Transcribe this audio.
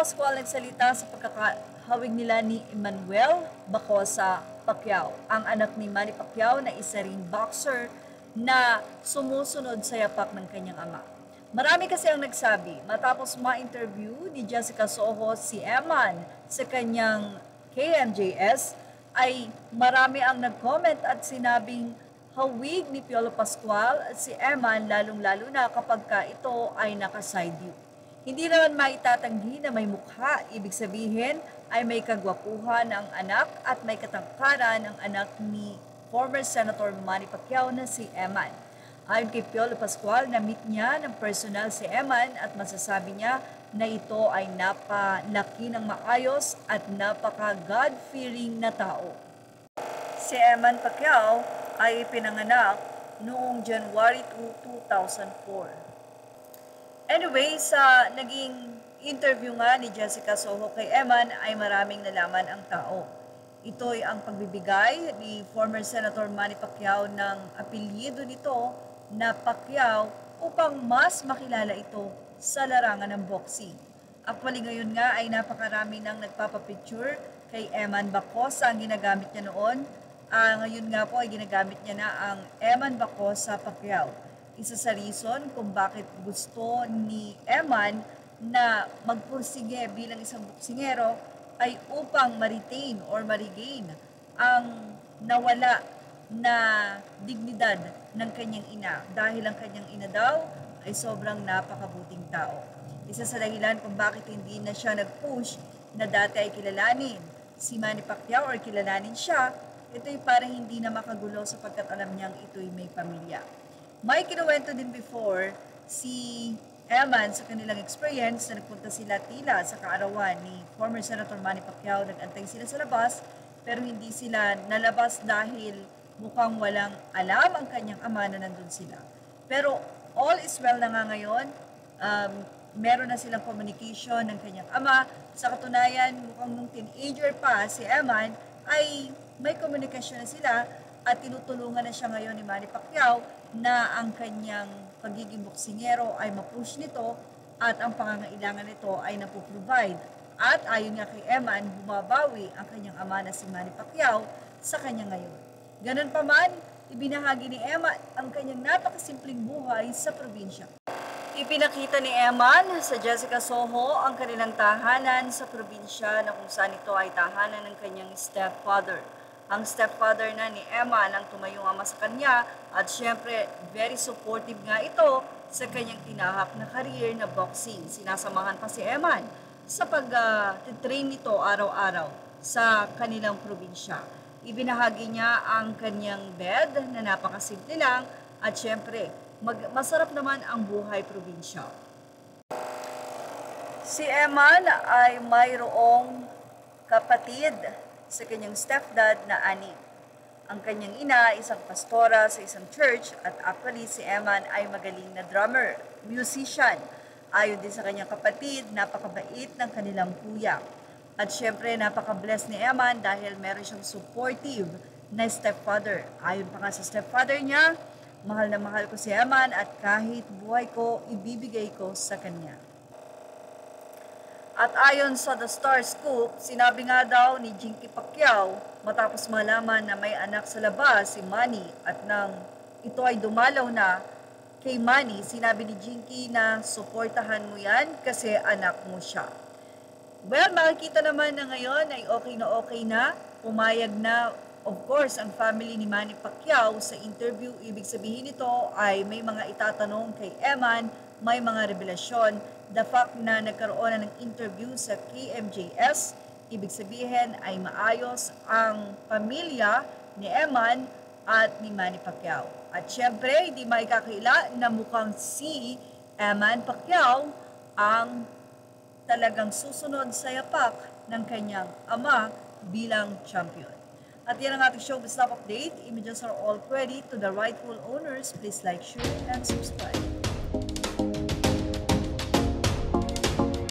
Pascual nagsalita sa pagkakahawig nila ni Emmanuel Bacosa Pacquiao, ang anak ni Manny Pacquiao na isa ring boxer na sumusunod sa yapak ng kanyang ama. Marami kasi ang nagsabi matapos ma-interview ni Jessica Soho si Eman sa kanyang KMJS ay marami ang nag-comment at sinabing hawig ni Piolo Pascual at si Eman lalong-lalo na kapag ito ay naka-side view. Hindi naman maitatanggi na may mukha, ibig sabihin ay may kagwapuhan ang anak at may katangkaran ang anak ni former Senator Manny Pacquiao na si Eman. Ayon kay Piolo Pascual, na-meet niya ng personal si Eman at masasabi niya na ito ay napalaki ng maayos at napaka-God-fearing na tao. Si Eman Pacquiao ay pinanganak noong January 2, 2004. Anyway, sa naging interview nga ni Jessica Soho kay Eman ay maraming nalaman ang tao. Ito ay ang pagbibigay ni former Senator Manny Pacquiao ng apelyido nito na Pacquiao upang mas makilala ito sa larangan ng boxing. Actually ngayon nga ay napakarami nang nagpapapicture kay Eman Bacosa ang ginagamit niya noon. Ngayon nga po ay ginagamit niya na ang Eman Bacosa Pacquiao. Isa sa reason kung bakit gusto ni Eman na magpursige bilang isang boksingero ay upang ma-retain or ma-regain ang nawala na dignidad ng kanyang ina dahil ang kanyang ina daw ay sobrang napakabuting tao. Isa sa dahilan kung bakit hindi na siya nag-push na dati ay kilalanin si Manny Pacquiao or kilalanin siya, ito'y para hindi na makagulo sapagkat alam niyang ito'y may pamilya. May kinuwento din before si Eman sa kanilang experience na nagpunta sila tila sa kaarawan ni former Senator Manny Pacquiao. Nag-antay sila sa labas pero hindi sila nalabas dahil mukhang walang alam ang kanyang ama na nandun sila. Pero all is well na nga ngayon. Meron na silang communication ng kanyang ama. Sa katunayan, mukhang nung teenager pa si Eman ay may komunikasyon na sila at tinutulungan na siya ngayon ni Manny Pacquiao na ang kanyang pagiging boksingero ay mapush nito at ang pangangailangan nito ay napoprovide. At ayon nga kay Eman, bumabawi ang kanyang ama na si Manny Pacquiao sa kanya ngayon. Ganun pa man, ibinahagi ni Eman ang kanyang napakasimpleng buhay sa probinsya. Ipinakita ni Eman sa Jessica Soho ang kanilang tahanan sa probinsya na kung saan ito ay tahanan ng kanyang stepfather. Ang stepfather na ni Eman ang tumayong ama sa kanya at syempre very supportive nga ito sa kanyang tinahak na career na boxing. Sinasamahan pa si Eman sa pag-train nito araw-araw sa kanilang probinsya. Ibinahagi niya ang kanyang bed na napakasimple lang at syempre masarap naman ang buhay probinsya. Si Eman ay mayroong kapatid sa kanyang stepdad na 6. Ang kanyang ina, isang pastora sa isang church at actually si Eman ay magaling na drummer, musician. Ayon din sa kanyang kapatid, napakabait ng kanilang kuya. At syempre napaka-bless ni Eman dahil meron siyang supportive na stepfather. Ayon pa nga sa stepfather niya, mahal na mahal ko si Eman at kahit buhay ko, ibibigay ko sa kanya. At ayon sa The Star Scoop, sinabi nga daw ni Jinky Pacquiao matapos malaman na may anak sa labas si Manny at nang ito ay dumalaw na kay Manny, sinabi ni Jinky na suportahan mo yan kasi anak mo siya. Well, makikita naman na ngayon ay okay na, pumayag na of course ang family ni Manny Pacquiao sa interview. Ibig sabihin nito ay may mga itatanong kay Eman, may mga revelasyon. The fact na nagkaroon na ng interview sa KMJS, ibig sabihin ay maayos ang pamilya ni Eman at ni Manny Pacquiao. At syempre, hindi maikakaila na mukhang si Eman Pacquiao ang talagang susunod sa yapak ng kanyang ama bilang champion. At yan ang ating showbiz top update. Images are all credit to the rightful owners. Please like, share, and subscribe.